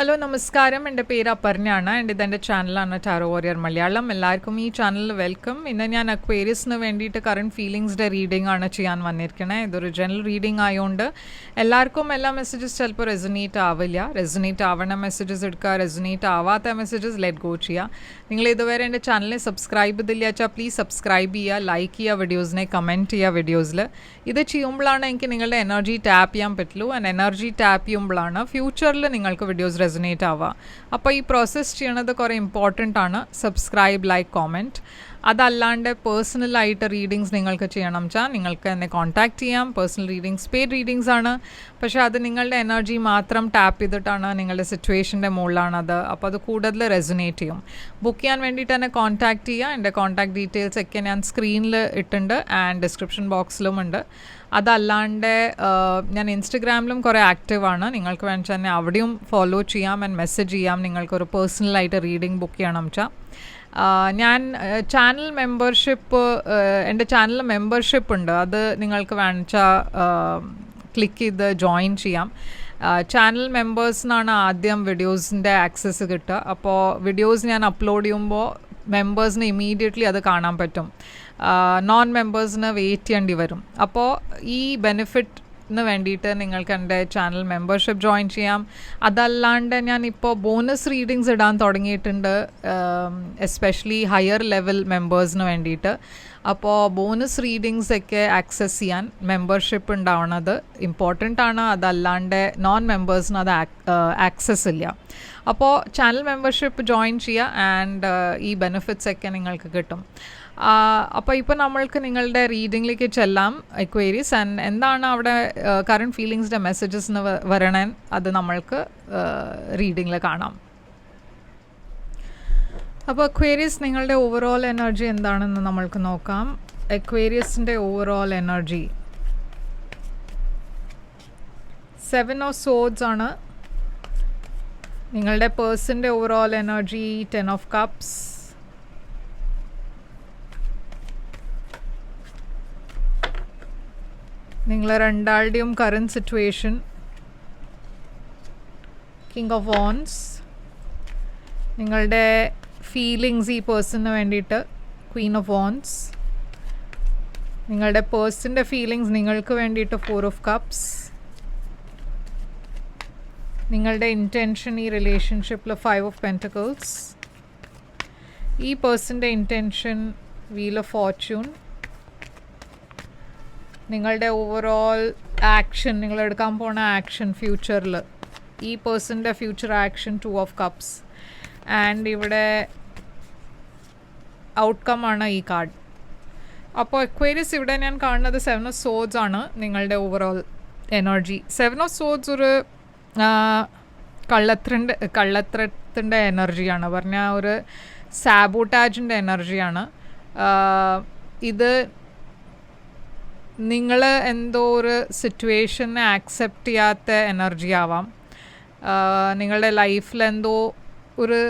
Hello നമസ്കാരം, എൻ്റെ പേര് അപർണയാണ്. ഇതെൻ്റെ ചാനലാണ് ടാരോ വാരിയർ മലയാളം. എല്ലാവർക്കും ഈ ചാനലിൽ വെൽക്കം. ഇന്ന് ഞാൻ അക്വേരിയസിന് വേണ്ടിയിട്ട് കറണ്ട് ഫീലിങ്സിൻ്റെ റീഡിംഗ് ആണ് ചെയ്യാൻ വന്നിരിക്കണേ. ഇതൊരു ജനറൽ റീഡിംഗ് ആയതുകൊണ്ട് എല്ലാവർക്കും എല്ലാ മെസ്സേജസ് ചിലപ്പോൾ റെസൊനേറ്റ് ആവില്ല. റെസൊനേറ്റ് ആവണ മെസ്സേജസ് എടുക്കുക, റെസൊനേറ്റ് ആവാത്ത മെസ്സേജസ് ലെറ്റ് ഗോ ചെയ്യുക. നിങ്ങൾ ഇതുവരെ എൻ്റെ ചാനലിനെ സബ്സ്ക്രൈബ് ചെയ്തില്ല വെച്ചാൽ പ്ലീസ് സബ്സ്ക്രൈബ് ചെയ്യുക, ലൈക്ക് ചെയ്യുക വീഡിയോസിനെ, കമൻറ്റ് ചെയ്യുക വീഡിയോസിൽ. ഇത് ചെയ്യുമ്പോഴാണ് എനിക്ക് നിങ്ങളുടെ എനർജി ടാപ്പ് ചെയ്യാൻ പറ്റുള്ളൂ. ആൻഡ് എനർജി ടാപ്പ് ചെയ്യുമ്പോഴാണ് ഫ്യൂച്ചറിൽ നിങ്ങൾക്ക് വീഡിയോസ് റെസൊനേറ്റ് ആവുക. അപ്പോൾ ഈ പ്രോസസ്സ് ചെയ്യണത് കുറേ ഇമ്പോർട്ടൻ്റ് ആണ്. Subscribe, like, comment. അതല്ലാണ്ട് പേഴ്സണലായിട്ട് റീഡിങ്സ് നിങ്ങൾക്ക് ചെയ്യണം വെച്ചാൽ നിങ്ങൾക്ക് എന്നെ കോൺടാക്റ്റ് ചെയ്യാം. പേഴ്സണൽ റീഡിങ്സ് പെയ്ഡ് റീഡിങ്സ് ആണ്, പക്ഷേ അത് നിങ്ങളുടെ എനർജി മാത്രം ടാപ്പ് ചെയ്തിട്ടാണ്, നിങ്ങളുടെ സിറ്റുവേഷൻ്റെ മുകളിലാണത്. അപ്പോൾ അത് കൂടുതൽ റെസൊനേറ്റ് ചെയ്യും. ബുക്ക് ചെയ്യാൻ വേണ്ടിയിട്ട് എന്നെ കോൺടാക്റ്റ് ചെയ്യുക. എൻ്റെ കോൺടാക്ട് ഡീറ്റെയിൽസ് ഒക്കെ ഞാൻ സ്ക്രീനിൽ ഇട്ടുണ്ട് ആൻഡ് ഡിസ്ക്രിപ്ഷൻ ബോക്സിലും ഉണ്ട്. അതല്ലാണ്ട് ഞാൻ ഇൻസ്റ്റഗ്രാമിലും കുറേ ആക്റ്റീവാണ്. നിങ്ങൾക്ക് വേണമെങ്കിൽ തന്നെ അവിടെയും ഫോളോ ചെയ്യാം ആൻഡ് മെസ്സേജ് ചെയ്യാം നിങ്ങൾക്കൊരു പേഴ്സണലായിട്ട് റീഡിംഗ് ബുക്ക് ചെയ്യണം വെച്ചാൽ. ഞാൻ ചാനൽ മെമ്പർഷിപ്പ്, എൻ്റെ ചാനലിൽ മെമ്പർഷിപ്പ് ഉണ്ട്. അത് നിങ്ങൾക്ക് വേണിച്ചാൽ ക്ലിക്ക് ചെയ്ത് ജോയിൻ ചെയ്യാം. ചാനൽ മെമ്പേഴ്സിനാണ് ആദ്യം വീഡിയോസിൻ്റെ ആക്സസ് കിട്ടുക. അപ്പോൾ വീഡിയോസ് ഞാൻ അപ്ലോഡ് ചെയ്യുമ്പോൾ മെമ്പേഴ്സിന് ഇമീഡിയറ്റ്ലി അത് കാണാൻ പറ്റും. നോൺ മെമ്പേഴ്സിന് വെയിറ്റ് ചെയ്യേണ്ടി വരും. അപ്പോൾ ഈ ബെനിഫിറ്റിന് വേണ്ടിയിട്ട് നിങ്ങൾക്ക് എൻ്റെ ചാനൽ മെമ്പർഷിപ്പ് ജോയിൻ ചെയ്യാം. അതല്ലാണ്ട് ഞാനിപ്പോൾ ബോണസ് റീഡിങ്സ് ഇടാൻ തുടങ്ങിയിട്ടുണ്ട്, എസ്പെഷ്യലി ഹയർ ലെവൽ മെമ്പേഴ്സിന് വേണ്ടിയിട്ട്. അപ്പോൾ ബോണസ് റീഡിങ്സ് ഒക്കെ ആക്സസ് ചെയ്യാൻ മെമ്പർഷിപ്പ് ഉണ്ടാവണത് ഇമ്പോർട്ടൻ്റ് ആണ്. അതല്ലാണ്ട് നോൺ മെമ്പേഴ്സിന് അത് ആക്സസ് ഇല്ല. അപ്പോൾ ചാനൽ മെമ്പർഷിപ്പ് ജോയിൻ ചെയ്യുക ആൻഡ് ഈ ബെനിഫിറ്റ്സ് ഒക്കെ നിങ്ങൾക്ക് കിട്ടും. അപ്പോൾ ഇപ്പോൾ നമ്മൾക്ക് നിങ്ങളുടെ റീഡിങ്ങിലേക്ക് ചെല്ലാം എക്വേരീസ്. ആൻഡ് എന്താണ് അവിടെ കറണ്ട് ഫീലിങ്സിൻ്റെ മെസ്സേജസിന് വരണേ അത് നമ്മൾക്ക് റീഡിങ്ങിൽ കാണാം. അപ്പോൾ എക്വേരിയസ്, നിങ്ങളുടെ ഓവറോൾ എനർജി എന്താണെന്ന് നമ്മൾക്ക് നോക്കാം. എക്വേരിയസിൻ്റെ ഓവറോൾ എനർജി 7 ഓഫ് സോഡ്സ് ആണ്. നിങ്ങളുടെ പേഴ്സൻ്റെ ഓവറോൾ എനർജി 10 ഓഫ് കപ്സ്. നിങ്ങൾ രണ്ടാളുടെയും current situation king of wands. നിങ്ങളുടെ ഫീലിങ്സ് ഈ പേഴ്സണിന് വേണ്ടിയിട്ട് ക്വീൻ ഓഫ് വോൺസ്. നിങ്ങളുടെ പേഴ്സൻ്റെ ഫീലിങ്സ് നിങ്ങൾക്ക് വേണ്ടിയിട്ട് 4 ഓഫ് കപ്സ്. നിങ്ങളുടെ ഇൻറ്റൻഷൻ ഈ റിലേഷൻഷിപ്പിൽ 5 ഓഫ് പെൻറ്റക്കിൾസ്. ഈ പേഴ്സൻ്റെ ഇൻറ്റൻഷൻ വീൽ ഓഫ് ഫോർച്യൂൺ. നിങ്ങളുടെ ഓവറോൾ ആക്ഷൻ, നിങ്ങളെടുക്കാൻ പോണ ആക്ഷൻ ഫ്യൂച്ചറിൽ, ഈ പേഴ്സൻ്റെ future action 2 of cups. And ഇവിടെ ഔട്ട്കം ആണ് ഈ കാർഡ്. അപ്പോൾ എക്വേരിയസ്, ഇവിടെ ഞാൻ കാണുന്നത് 7 ഓഫ് സോഡ്സ് ആണ് നിങ്ങളുടെ ഓവറോൾ എനർജി. 7 ഓഫ് സോഡ്സ് ഒരു കള്ളത്തരത്തിൻ്റെ എനർജിയാണ്, പറഞ്ഞാൽ ഒരു സാബോട്ടാജിൻ്റെ എനർജിയാണ്. ഇത് നിങ്ങൾ എന്തോ ഒരു സിറ്റുവേഷനെ ആക്സെപ്റ്റ് ചെയ്യാത്ത എനർജി ആവാം. നിങ്ങളുടെ ലൈഫിൽ എന്തോ ഒരു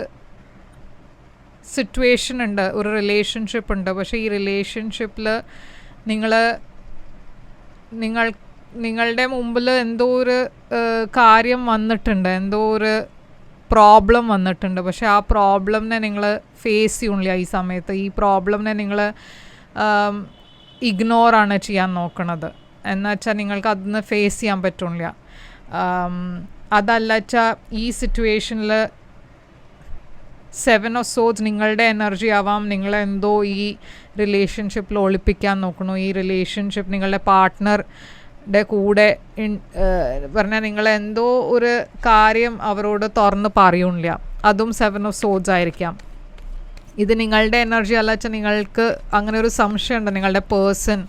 സിറ്റുവേഷൻ ഉണ്ട്, ഒരു റിലേഷൻഷിപ്പ് ഉണ്ട്. പക്ഷേ ഈ റിലേഷൻഷിപ്പിൽ നിങ്ങളുടെ മുമ്പിൽ എന്തോ ഒരു കാര്യം വന്നിട്ടുണ്ട്, എന്തോ ഒരു പ്രോബ്ലം വന്നിട്ടുണ്ട്. പക്ഷേ ആ പ്രോബ്ലമിനെ നിങ്ങൾ ഫേസ് ചെയ്യണില്ല ഈ സമയത്ത്. ഈ പ്രോബ്ലമിനെ നിങ്ങൾ ഇഗ്നോറാണ് ചെയ്യാൻ നോക്കണത്. എന്നുവെച്ചാൽ നിങ്ങൾക്ക് അതിന് ഫേസ് ചെയ്യാൻ പറ്റില്ല. അതല്ല വെച്ചാൽ ഈ സിറ്റുവേഷനിൽ 7 ഓഫ് സോഡ്സ് നിങ്ങളുടെ എനർജി ആവാം. നിങ്ങളെന്തോ ഈ റിലേഷൻഷിപ്പിൽ ഒളിപ്പിക്കാൻ നോക്കണു. ഈ റിലേഷൻഷിപ്പ് നിങ്ങളുടെ പാർട്ട്ണറുടെ കൂടെ പറഞ്ഞാൽ നിങ്ങളെന്തോ ഒരു കാര്യം അവരോട് തുറന്ന് പറയണില്ല. അതും 7 ഓഫ് സോഡ്സ് ആയിരിക്കാം. ഇത് നിങ്ങളുടെ എനർജി അല്ല വെച്ചാൽ നിങ്ങൾക്ക് അങ്ങനെ ഒരു സംശയമുണ്ട്, നിങ്ങളുടെ പേഴ്സൺ,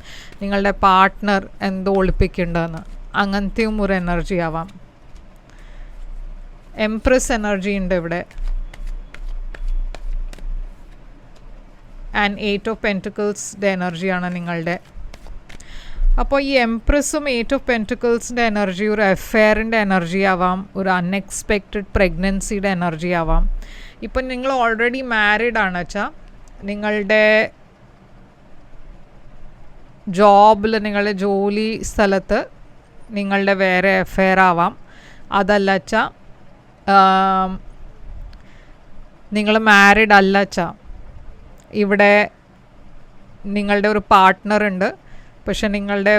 നിങ്ങളുടെ പാർട്ട്ണർ എന്തോ ഒളിപ്പിക്കേണ്ടതെന്ന്. അങ്ങനത്തെയും ഒരു എനർജി ആവാം. എംപ്രസ് എനർജി ഉണ്ട് ഇവിടെ. ആൻഡ് 8 ഓഫ് പെൻറ്റക്കിൾസിൻ്റെ എനർജിയാണ് നിങ്ങളുടെ. അപ്പോൾ ഈ എംപ്രസും 8 ഓഫ് പെൻറ്റക്കിൾസിൻ്റെ എനർജി ഒരു അഫെയറിൻ്റെ എനർജി ആവാം, ഒരു അൺഎക്സ്പെക്റ്റഡ് പ്രഗ്നൻസിയുടെ എനർജി ആവാം. ഇപ്പം നിങ്ങൾ ഓൾറെഡി മാരീഡ് ആണ് വെച്ചാൽ നിങ്ങളുടെ ജോബിൽ, നിങ്ങളുടെ ജോലി സ്ഥലത്ത് നിങ്ങളുടെ വേറെ അഫെയർ ആവാം. അതല്ല വെച്ചാൽ നിങ്ങൾ മാരിഡ് അല്ല അച്ഛാ. ഇവിടെ നിങ്ങളുടെ ഒരു പാർട്ട്ണറുണ്ട്, പക്ഷെ നിങ്ങളുടെ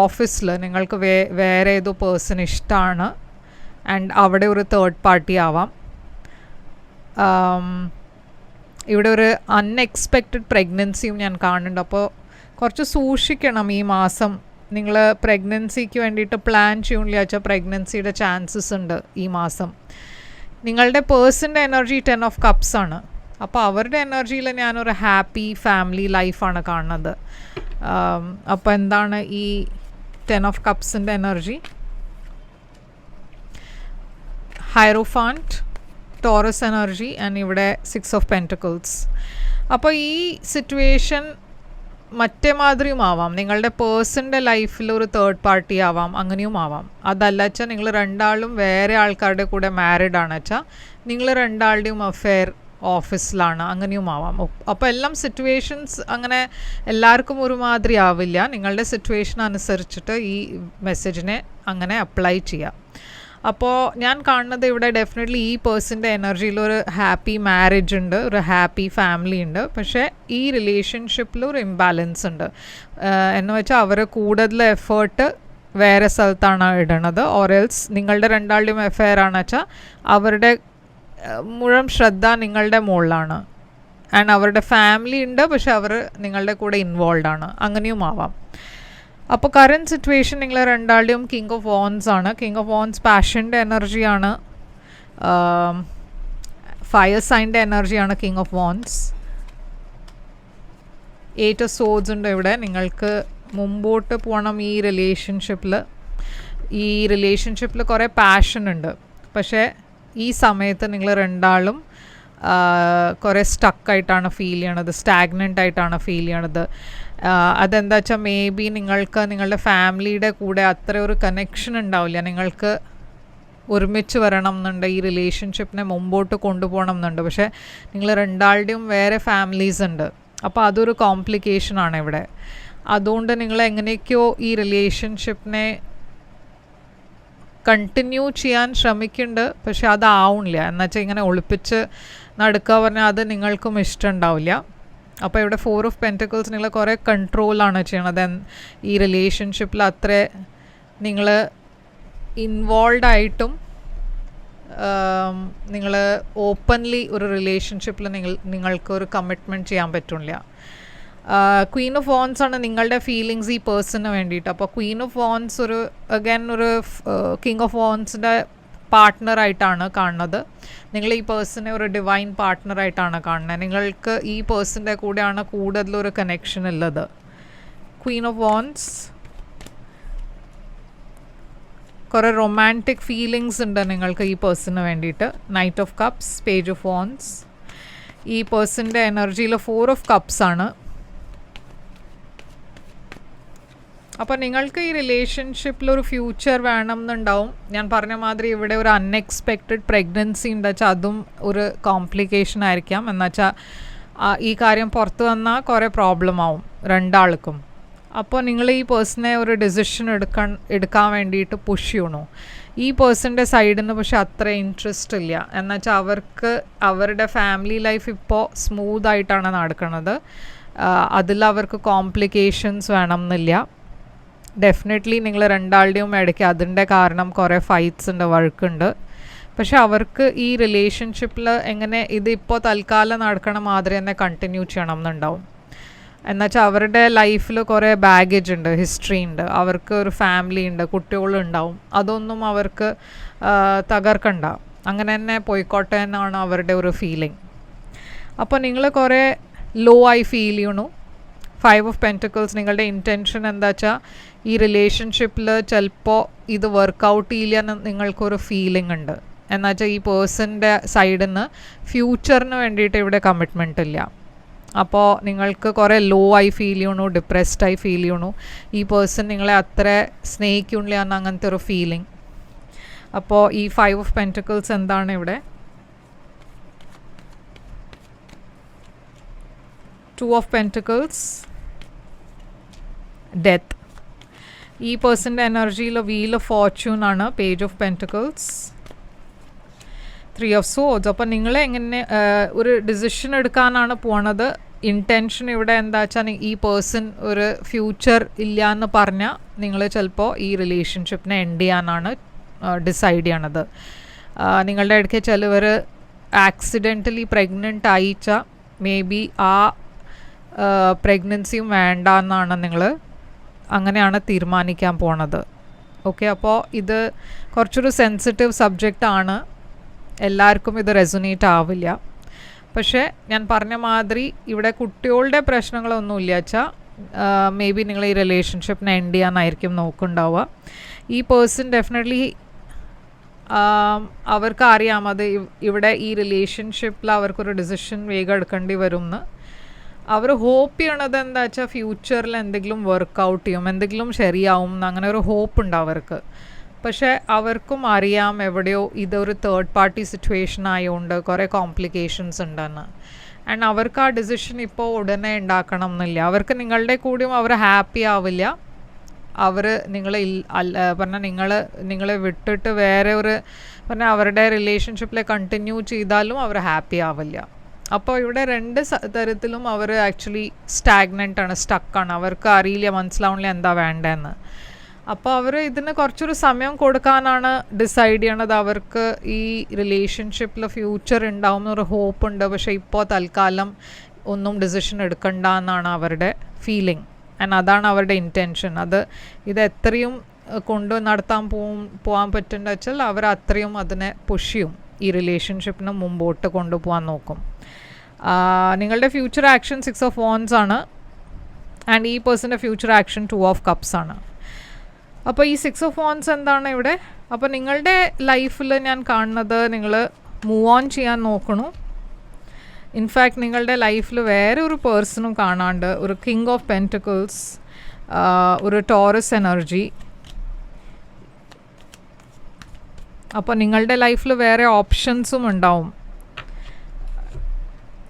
ഓഫീസിൽ നിങ്ങൾക്ക് വേറെ ഏതോ പേഴ്സൺ ഇഷ്ടമാണ്. ആൻഡ് അവിടെ ഒരു തേർഡ് പാർട്ടി ആവാം. ഇവിടെ ഒരു അൺഎക്സ്പെക്റ്റഡ് പ്രഗ്നൻസിയും ഞാൻ കാണുന്നുണ്ട്. അപ്പോൾ കുറച്ച് സൂക്ഷിക്കണം ഈ മാസം. നിങ്ങൾ പ്രഗ്നൻസിക്ക് വേണ്ടിയിട്ട് പ്ലാൻ ചെയ്യണില്ല വെച്ചാൽ പ്രഗ്നൻസിയുടെ ചാൻസസ് ഉണ്ട് ഈ മാസം. നിങ്ങളുടെ പേഴ്സൻ്റെ എനർജി 10 ഓഫ് കപ്സ് ആണ്. അപ്പോൾ അവരുടെ എനർജിയിൽ ഞാനൊരു ഹാപ്പി ഫാമിലി ലൈഫാണ് കാണുന്നത്. അപ്പോൾ എന്താണ് ഈ 10 ഓഫ് കപ്സിൻ്റെ energy? Hierophant, Taurus energy and ഇവിടെ 6 ഓഫ് പെൻറ്റക്കിൾസ്. അപ്പോൾ ഈ സിറ്റുവേഷൻ മറ്റേ മാതിരിയും ആവാം. നിങ്ങളുടെ പേഴ്സൻ്റെ ലൈഫിൽ ഒരു തേർഡ് പാർട്ടി ആവാം, അങ്ങനെയും ആവാം. അതല്ല വെച്ചാൽ നിങ്ങൾ രണ്ടാളും വേറെ ആൾക്കാരുടെ കൂടെ മാരിഡ് ആണ് വെച്ചാൽ നിങ്ങൾ രണ്ടാളുടെയും അഫെയർ ഓഫീസിലാണ്, അങ്ങനെയും ആവാം. അപ്പോൾ എല്ലാം സിറ്റുവേഷൻസ് അങ്ങനെ എല്ലാവർക്കും ഒരുമാതിരി ആവില്ല. നിങ്ങളുടെ സിറ്റുവേഷൻ അനുസരിച്ചിട്ട് ഈ മെസ്സേജിനെ അങ്ങനെ അപ്ലൈ ചെയ്യാം. അപ്പോൾ ഞാൻ കാണുന്നത് ഇവിടെ ഡെഫിനറ്റ്ലി ഈ പേഴ്സൻ്റെ എനർജിയിൽ ഒരു ഹാപ്പി മാരേജ് ഉണ്ട്, ഒരു ഹാപ്പി ഫാമിലി ഉണ്ട്. പക്ഷേ ഈ റിലേഷൻഷിപ്പിൽ ഒരു ഇംബാലൻസ് ഉണ്ട്. എന്ന് വെച്ചാൽ അവർ കൂടുതൽ എഫേർട്ട് വേറെ സ്ഥലത്താണ് ഇടണത്. ഓറെൽസ് നിങ്ങളുടെ രണ്ടാളുടെയും അഫെയർ ആണ് വെച്ചാൽ അവരുടെ മുഴുവൻ ശ്രദ്ധ നിങ്ങളുടെ മുകളിലാണ്. ആൻഡ് അവരുടെ ഫാമിലി ഉണ്ട്, പക്ഷെ അവർ നിങ്ങളുടെ കൂടെ ഇൻവോൾവ് ആണ്, അങ്ങനെയും ആവാം. അപ്പോൾ കറൻറ്റ് സിറ്റുവേഷൻ നിങ്ങൾ രണ്ടാളുടെയും കിങ് ഓഫ് വോൺസ് ആണ്. കിങ് ഓഫ് വോൺസ് പാഷൻ്റെ എനർജിയാണ്. ഫയർ സൈൻ്റെ എനർജിയാണ് king of wounds. 8 of swords ഉണ്ട് ഇവിടെ. നിങ്ങൾക്ക് മുമ്പോട്ട് പോകണം ഈ റിലേഷൻഷിപ്പിൽ. ഈ റിലേഷൻഷിപ്പിൽ കുറേ പാഷൻ ഉണ്ട്, പക്ഷേ ഈ സമയത്ത് നിങ്ങൾ രണ്ടാളും കുറേ സ്റ്റക്കായിട്ടാണ് ഫീൽ ചെയ്യണത്, സ്റ്റാഗ്നൻ്റ് ആയിട്ടാണ് ഫീൽ ചെയ്യണത്. അതെന്താ വെച്ചാൽ മേ ബി നിങ്ങൾക്ക് നിങ്ങളുടെ ഫാമിലിയുടെ കൂടെ അത്ര ഒരു കണക്ഷൻ ഉണ്ടാവില്ല. നിങ്ങൾക്ക് ഒരുമിച്ച് വരണം എന്നുണ്ട്, ഈ റിലേഷൻഷിപ്പിനെ മുമ്പോട്ട് കൊണ്ടുപോകണം എന്നുണ്ട്. പക്ഷേ നിങ്ങൾ രണ്ടാളുടെയും വേറെ ഫാമിലീസ് ഉണ്ട്. അപ്പോൾ അതൊരു കോംപ്ലിക്കേഷനാണ് ഇവിടെ. അതുകൊണ്ട് നിങ്ങൾ എങ്ങനെയൊക്കെയോ ഈ റിലേഷൻഷിപ്പിനെ കണ്ടിന്യൂ ചെയ്യാൻ ശ്രമിക്കുന്നുണ്ട്, പക്ഷെ അതാവണില്ല. എന്നുവെച്ചാൽ ഇങ്ങനെ ഒളിപ്പിച്ച് നടക്കുക പറഞ്ഞാൽ അത് നിങ്ങൾക്കും ഇഷ്ടമുണ്ടാവില്ല. അപ്പോൾ ഇവിടെ 4 ഓഫ് പെൻറ്റക്കിൾസ് നിങ്ങൾ കുറേ കൺട്രോളാണ് ചെയ്യണത്. ഈ റിലേഷൻഷിപ്പിൽ അത്ര നിങ്ങൾ ഇൻവോൾവ് ആയിട്ടും നിങ്ങൾ ഓപ്പൺലി ഒരു റിലേഷൻഷിപ്പിൽ നിങ്ങൾക്കൊരു കമ്മിറ്റ്മെൻറ്റ് ചെയ്യാൻ പറ്റില്ല. ക്വീൻ ഓഫ് വോൺസ് ആണ് നിങ്ങളുടെ ഫീലിങ്സ് ഈ പേഴ്സണിന് വേണ്ടിയിട്ട്. അപ്പോൾ ക്വീൻ ഓഫ് വോൺസ് ഒരു കിങ് ഓഫ് വോൺസിൻ്റെ പാർട്ട്ണറായിട്ടാണ് കാണുന്നത്. നിങ്ങൾ ഈ പേഴ്സണെ ഒരു ഡിവൈൻ പാർട്ട്ണറായിട്ടാണ് കാണുന്നത്. നിങ്ങൾക്ക് ഈ പേഴ്സൻ്റെ കൂടെയാണ് കൂടുതലൊരു കണക്ഷൻ ഉള്ളത്. ക്വീൻ ഓഫ് വോൺസ് കുറേ റൊമാൻറ്റിക് ഫീലിങ്സ് ഉണ്ട് നിങ്ങൾക്ക് ഈ പേഴ്സണിന് വേണ്ടിയിട്ട്. Knight of cups, page of wands. ഈ പേഴ്സൻ്റെ എനർജിയിൽ 4 ഓഫ് കപ്സ് ആണ്. അപ്പോൾ നിങ്ങൾക്ക് ഈ റിലേഷൻഷിപ്പിലൊരു ഫ്യൂച്ചർ വേണം എന്നുണ്ടാവും. ഞാൻ പറഞ്ഞ മാതിരി ഇവിടെ ഒരു അൺഎക്സ്പെക്റ്റഡ് പ്രഗ്നൻസി ഉണ്ട് വെച്ചാൽ അതും ഒരു കോംപ്ലിക്കേഷൻ ആയിരിക്കാം. എന്നുവെച്ചാൽ ഈ കാര്യം പുറത്ത് വന്നാൽ കുറേ പ്രോബ്ലം ആവും രണ്ടാൾക്കും. അപ്പോൾ നിങ്ങൾ ഈ പേഴ്സണെ ഒരു ഡിസിഷൻ എടുക്കാൻ വേണ്ടിയിട്ട് പുഷ് ചെയ്യണു. ഈ പേഴ്സൻ്റെ സൈഡിൽ നിന്ന് പക്ഷെ അത്ര ഇൻട്രസ്റ്റ് ഇല്ല. എന്നുവെച്ചാൽ അവർക്ക് അവരുടെ ഫാമിലി ലൈഫ് ഇപ്പോൾ സ്മൂത്തായിട്ടാണ് നടക്കുന്നത്. അതിൽ അവർക്ക് കോംപ്ലിക്കേഷൻസ് വേണം എന്നില്ല. ഡെഫിനറ്റ്ലി നിങ്ങൾ രണ്ടാളുടെയും ഇടയ്ക്ക് അതിൻ്റെ കാരണം കുറേ ഫൈറ്റ്സ് ഉണ്ട്, വഴക്കുണ്ട്. പക്ഷെ അവർക്ക് ഈ റിലേഷൻഷിപ്പിൽ എങ്ങനെ ഇതിപ്പോൾ തൽക്കാലം നടക്കണ മാതിരി തന്നെ കണ്ടിന്യൂ ചെയ്യണം എന്നുണ്ടാവും. എന്നുവെച്ചാൽ അവരുടെ ലൈഫിൽ കുറേ ബാഗേജ് ഉണ്ട്, ഹിസ്റ്ററി ഉണ്ട്, അവർക്ക് ഒരു ഫാമിലി ഉണ്ട്, കുട്ടികളുണ്ടാവും. അതൊന്നും അവർക്ക് തകർക്കണ്ട, അങ്ങനെ തന്നെ പോയിക്കോട്ടെ എന്നാണ് അവരുടെ ഒരു ഫീലിംഗ്. അപ്പോൾ നിങ്ങൾ കുറേ ലോ ആയി ഫീൽ ചെയ്യണു. 5 ഓഫ് പെൻറ്റക്കിൾസ് നിങ്ങളുടെ ഇൻറ്റൻഷൻ എന്താ വെച്ചാൽ ഈ റിലേഷൻഷിപ്പിൽ ചിലപ്പോൾ ഇത് വർക്കൗട്ട് ചെയ്യില്ല എന്ന് നിങ്ങൾക്കൊരു ഫീലിംഗ് ഉണ്ട്. എന്നുവെച്ചാൽ ഈ പേഴ്സൻ്റെ സൈഡിൽ നിന്ന് ഫ്യൂച്ചറിന് വേണ്ടിയിട്ട് ഇവിടെ കമ്മിറ്റ്മെൻ്റ് ഇല്ല. അപ്പോൾ നിങ്ങൾക്ക് കുറേ ലോ ആയി ഫീൽ ചെയ്യണു, ഡിപ്രസ്ഡായി ഫീൽ ചെയ്യണു. ഈ പേഴ്സൺ നിങ്ങളെ അത്ര സ്നേഹിക്കുന്നില്ല എന്ന അങ്ങനത്തെ ഒരു ഫീലിംഗ്. അപ്പോൾ ഈ 5 ഓഫ് പെൻറ്റക്കിൾസ് എന്താണ് ഇവിടെ? 2 ഓഫ് പെൻറ്റക്കിൾസ്, ഡെത്ത്. ഈ പേഴ്സൻ്റെ എനർജിയിൽ വീൽ ഓഫ് ഫോർച്യൂൺ ആണ്, page of pentacles. 3 of swords. അപ്പോൾ നിങ്ങൾ എങ്ങനെ ഒരു ഡിസിഷൻ എടുക്കാനാണ് പോണത്. ഇൻറ്റൻഷൻ ഇവിടെ എന്താ വെച്ചാൽ ഈ പേഴ്സൺ ഒരു ഫ്യൂച്ചർ ഇല്ല എന്ന് പറഞ്ഞാൽ നിങ്ങൾ ചിലപ്പോൾ ഈ റിലേഷൻഷിപ്പിനെ എൻഡ് ചെയ്യാനാണ് ഡിസൈഡ് ചെയ്യണത്. നിങ്ങളുടെ ഇടയ്ക്ക് ചിലവർ ആക്സിഡൻ്റലി പ്രഗ്നൻ്റ് ആയിച്ചാൽ മേ ബി ആ പ്രഗ്നൻസിയും വേണ്ട എന്നാണ് നിങ്ങൾ അങ്ങനെയാണ് തീരുമാനിക്കാൻ പോണത്. ഓക്കെ, അപ്പോൾ ഇത് കുറച്ചൊരു സെൻസിറ്റീവ് സബ്ജക്റ്റാണ്, എല്ലാവർക്കും ഇത് റെസൊനേറ്റ് ആവില്ല. പക്ഷേ ഞാൻ പറഞ്ഞ മാതിരി ഇവിടെ കുട്ടികളുടെ പ്രശ്നങ്ങളൊന്നുമില്ല വെച്ചാൽ മേ ബി നിങ്ങൾ ഈ റിലേഷൻഷിപ്പിനെ എൻഡ് ചെയ്യാനായിരിക്കും നോക്കുന്നുണ്ടാവുക. ഈ പേഴ്സൺ ഡെഫിനറ്റ്ലി അവർക്ക് അറിയാം അത് ഇവിടെ ഈ റിലേഷൻഷിപ്പിൽ അവർക്കൊരു ഡിസിഷൻ വേഗം എടുക്കേണ്ടി വരും എന്ന്. അവർ ഹോപ്പ് ചെയ്യണത് എന്താ വെച്ചാൽ ഫ്യൂച്ചറിൽ എന്തെങ്കിലും വർക്കൗട്ട് ചെയ്യും, എന്തെങ്കിലും ശരിയാവും എന്ന്, അങ്ങനെ ഒരു ഹോപ്പ് ഉണ്ട് അവർക്ക്. പക്ഷേ അവർക്കും അറിയാം എവിടെയോ ഇതൊരു തേർഡ് പാർട്ടി സിറ്റുവേഷൻ ആയതുകൊണ്ട് കുറേ കോംപ്ലിക്കേഷൻസ് ഉണ്ടെന്ന്. ആൻഡ് അവർക്ക് ആ ഡിസിഷൻ ഇപ്പോൾ ഉടനെ ഉണ്ടാക്കണം എന്നില്ല. അവർക്ക് നിങ്ങളുടെ കൂടെയും അവർ ഹാപ്പി ആവില്ല. അവർ പറഞ്ഞാൽ നിങ്ങളെ വിട്ടിട്ട് വേറെ ഒരു പറഞ്ഞാൽ അവരുടെ റിലേഷൻഷിപ്പിൽ കണ്ടിന്യൂ ചെയ്താലും അവർ ഹാപ്പി ആവില്ല. അപ്പോൾ ഇവിടെ രണ്ട് തരത്തിലും അവർ ആക്ച്വലി സ്റ്റാഗ്നൻ്റ് ആണ്, സ്റ്റക്കാണ്. അവർക്ക് അറിയില്ല, മനസ്സിലാവണില്ല എന്താ വേണ്ടതെന്ന്. അപ്പോൾ അവർ ഇതിന് കുറച്ചൊരു സമയം കൊടുക്കാനാണ് ഡിസൈഡ് ചെയ്യണത്. അവർക്ക് ഈ റിലേഷൻഷിപ്പിൽ ഫ്യൂച്ചർ ഉണ്ടാവും എന്നൊരു ഹോപ്പ് ഉണ്ട്. പക്ഷേ ഇപ്പോൾ തൽക്കാലം ഒന്നും ഡിസിഷൻ എടുക്കണ്ട എന്നാണ് അവരുടെ ഫീലിംഗ്. ആൻഡ് അതാണ് അവരുടെ ഇൻറ്റൻഷൻ. ഇത് എത്രയും നടത്താൻ പോകാൻ പറ്റുന്ന വെച്ചാൽ അവർ അത്രയും അതിനെ പുഷ് ചെയ്യും, ഈ റിലേഷൻഷിപ്പിന് മുമ്പോട്ട് കൊണ്ടുപോകാൻ നോക്കും. നിങ്ങളുടെ ഫ്യൂച്ചർ ആക്ഷൻ 6 ഓഫ് വാൻഡ്സ് ആണ്. ആൻഡ് ഈ പേഴ്സൻ്റെ ഫ്യൂച്ചർ ആക്ഷൻ 2 ഓഫ് കപ്സ് ആണ്. അപ്പോൾ ഈ 6 ഓഫ് വാൻഡ്സ് എന്താണ് ഇവിടെ? അപ്പോൾ നിങ്ങളുടെ ലൈഫിൽ ഞാൻ കാണുന്നത് നിങ്ങൾ മൂവ് ഓൺ ചെയ്യാൻ നോക്കണു. ഇൻഫാക്ട് നിങ്ങളുടെ ലൈഫിൽ വേറെ ഒരു പേഴ്സണും കാണാണ്ട്, ഒരു കിങ് ഓഫ് പെൻറ്റക്കിൾസ്, ഒരു ടോറസ് എനർജി. അപ്പോൾ നിങ്ങളുടെ ലൈഫിൽ വേറെ ഓപ്ഷൻസും ഉണ്ടാവും.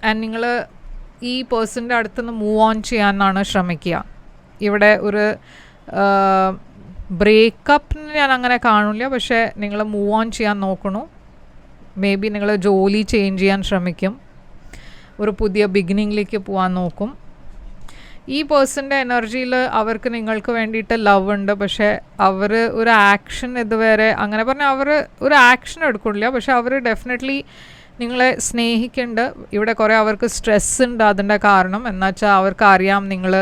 ആൻഡ് നിങ്ങൾ ഈ പേഴ്സൻ്റെ അടുത്തുനിന്ന് മൂവ് ഓൺ ചെയ്യാനാണ് ശ്രമിക്കുക. ഇവിടെ ഒരു ബ്രേക്കപ്പിന് ഞാൻ അങ്ങനെ കാണില്ല, പക്ഷേ നിങ്ങൾ മൂവ് ഓൺ ചെയ്യാൻ നോക്കണു. മേ ബി നിങ്ങൾ ജോലി ചേഞ്ച് ചെയ്യാൻ ശ്രമിക്കും, ഒരു പുതിയ ബിഗിനിങ്ങിലേക്ക് പോകാൻ നോക്കും. ഈ പേഴ്സൻ്റെ എനർജിയിൽ അവർക്ക് നിങ്ങൾക്ക് വേണ്ടിയിട്ട് ലവ് ഉണ്ട്. പക്ഷേ അവർ ഒരു ആക്ഷൻ ഇതുവരെ അങ്ങനെ പറഞ്ഞാൽ അവർ ഒരു ആക്ഷൻ എടുക്കില്ല. പക്ഷേ അവർ ഡെഫിനറ്റ്ലി നിങ്ങളെ സ്നേഹിക്കുന്നുണ്ട്. ഇവിടെ കുറേ അവർക്ക് സ്ട്രെസ് ഉണ്ട് അതിൻ്റെ കാരണം. എന്നുവെച്ചാൽ അവർക്ക് അറിയാം നിങ്ങൾ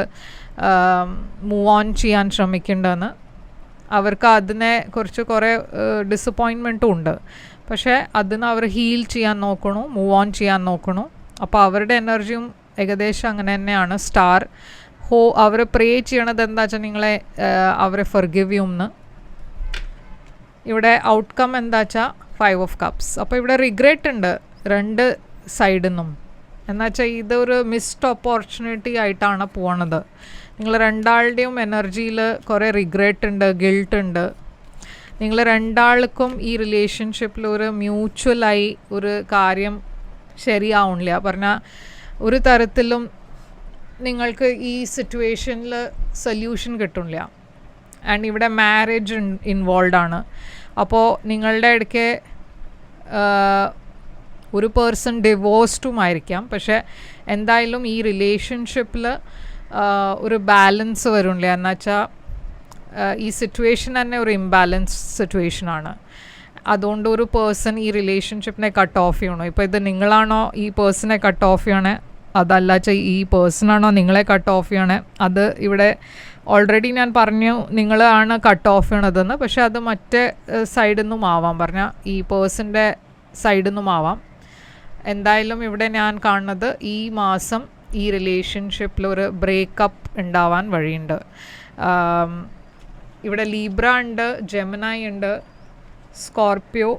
മൂവ് ഓൺ ചെയ്യാൻ ശ്രമിക്കുന്നുണ്ടെന്ന്. അവർക്ക് അതിനെക്കുറിച്ച് കുറേ ഡിസപ്പോയിൻമെൻറ്റും ഉണ്ട്. പക്ഷേ അതിന് അവർ ഹീൽ ചെയ്യാൻ നോക്കണു, മൂവ് ഓൺ ചെയ്യാൻ നോക്കണു. അപ്പോൾ അവരുടെ എനർജിയും ഏകദേശം അങ്ങനെ തന്നെയാണ്. സ്റ്റാർ അവർ പ്രേ ചെയ്യണത് എന്താ വെച്ചാൽ നിങ്ങളെ അവരെ ഫർഗിവ് ചെയ്യുമെന്ന്. ഇവിടെ ഔട്ട്കം എന്താ വെച്ചാൽ 5 ഓഫ് കപ്സ്. അപ്പോൾ ഇവിടെ റിഗ്രറ്റ് ഉണ്ട് രണ്ട് സൈഡിൽ നിന്നും. എന്നുവെച്ചാൽ ഇതൊരു മിസ്ഡ് ഓപ്പർച്യൂണിറ്റി ആയിട്ടാണ് പോണത്. നിങ്ങൾ രണ്ടാളുടെയും എനർജിയിൽ കുറേ റിഗ്രറ്റ് ഉണ്ട്, ഗിൽട്ട് ഉണ്ട്. നിങ്ങൾ രണ്ടാൾക്കും ഈ റിലേഷൻഷിപ്പിൽ ഒരു മ്യൂച്വലായി ഒരു കാര്യം ശരിയാവണില്ല. പറഞ്ഞാൽ ഒരു തരത്തിലും നിങ്ങൾക്ക് ഈ സിറ്റുവേഷനിൽ സൊല്യൂഷൻ കിട്ടില്ല. ആൻഡ് ഇവിടെ മാരേജ് ഇൻവോൾവ് ആണ്. അപ്പോൾ നിങ്ങളുടെ ഇടയ്ക്ക് ഒരു പേഴ്സൺ ഡിവോഴ്സ്ഡും ആയിരിക്കാം. പക്ഷേ എന്തായാലും ഈ റിലേഷൻഷിപ്പിൽ ഒരു ബാലൻസ് വരില്ല. എന്നുവെച്ചാൽ ഈ സിറ്റുവേഷൻ തന്നെ ഒരു ഇംബാലൻസ് സിറ്റുവേഷനാണ്. അതുകൊണ്ട് ഒരു പേഴ്സൺ ഈ റിലേഷൻഷിപ്പിനെ കട്ട് ഓഫ് ചെയ്യണോ? ഇപ്പോൾ ഇത് നിങ്ങളാണോ ഈ പേഴ്സണെ കട്ട് ഓഫ് ചെയ്യണേ, അതല്ല വെച്ചാൽ ഈ പേഴ്സണാണോ നിങ്ങളെ കട്ട് ഓഫ് ചെയ്യണേ? അത് ഇവിടെ ഓൾറെഡി ഞാൻ പറഞ്ഞു നിങ്ങളാണ് കട്ട് ഓഫ് ചെയ്യണതെന്ന്. പക്ഷേ അത് മറ്റേ സൈഡിൽ നിന്നും ആവാം, പറഞ്ഞാൽ ഈ പേഴ്സൻ്റെ സൈഡിൽ നിന്നും ആവാം. എന്തായാലും ഇവിടെ ഞാൻ കാണുന്നത് ഈ മാസം ഈ റിലേഷൻഷിപ്പിൽ ഒരു ബ്രേക്കപ്പ് ഉണ്ടാവാൻ വഴിയുണ്ട്. ഇവിടെ ലീബ്ര ഉണ്ട്, ജെമിനായി ഉണ്ട്, സ്കോർപ്പിയോ,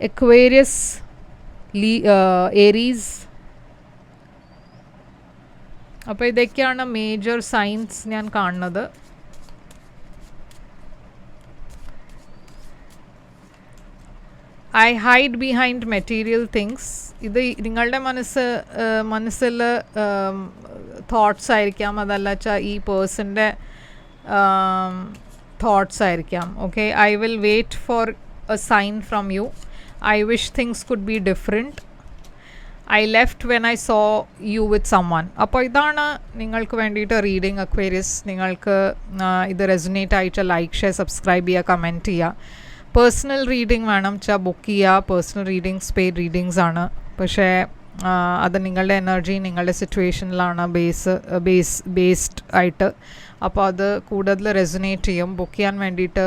എക്വേരിയസ്, ഏരീസ്. അപ്പോൾ ഇതൊക്കെയാണ് മേജർ സൈൻസ് ഞാൻ കാണുന്നത്. I hide behind material things. ഇത് നിങ്ങളുടെ മനസ്സിൽ തോട്ട്സ് ആയിരിക്കാം, അതല്ല വെച്ചാൽ ഈ പേഴ്സൻ്റെ തോട്ട്സ് ആയിരിക്കാം. Okay, I will wait for a sign from you. I wish things could be different. I left when I saw you with someone. അപ്പോൾ ഇതാണ് നിങ്ങൾക്ക് വേണ്ടിയിട്ട് റീഡിങ് അക്വേരിയസ്. നിങ്ങൾക്ക് ഇത് റെസൊനേറ്റ് ആയിട്ട് ലൈക്ക് ഷെയർ സബ്സ്ക്രൈബ് ചെയ്യുക, കമൻറ്റ് ചെയ്യുക. പേഴ്സണൽ റീഡിങ് വേണം വെച്ചാൽ ബുക്ക് ചെയ്യുക. പേഴ്സണൽ റീഡിങ്സ് പെയ്ഡ് റീഡിങ്സ് ആണ്. പക്ഷേ അത് നിങ്ങളുടെ എനർജി നിങ്ങളുടെ സിറ്റുവേഷനിലാണ് ബേസ്ഡ് ആയിട്ട്. അപ്പോൾ അത് കൂടുതൽ റെസൊനേറ്റ് ചെയ്യും. ബുക്ക് ചെയ്യാൻ വേണ്ടിയിട്ട്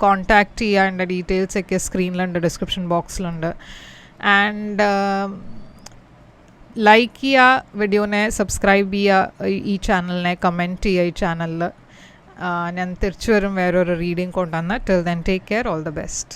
കോൺടാക്റ്റ് ചെയ്യുക. എൻ്റെ ഡീറ്റെയിൽസൊക്കെ സ്ക്രീനിലുണ്ട്, ഡിസ്ക്രിപ്ഷൻ ബോക്സിലുണ്ട്. ആൻഡ് ലൈക്ക് ചെയ്യുക, വീഡിയോനെ സബ്സ്ക്രൈബ് ചെയ്യുക, ഈ ചാനലിനെ കമൻറ്റ് ചെയ്യുക. ഈ ചാനലിൽ ഞാൻ തിരിച്ചു വരും വേറൊരു റീഡിങ് കൊണ്ടുവന്ന്. Till then take care, all the best.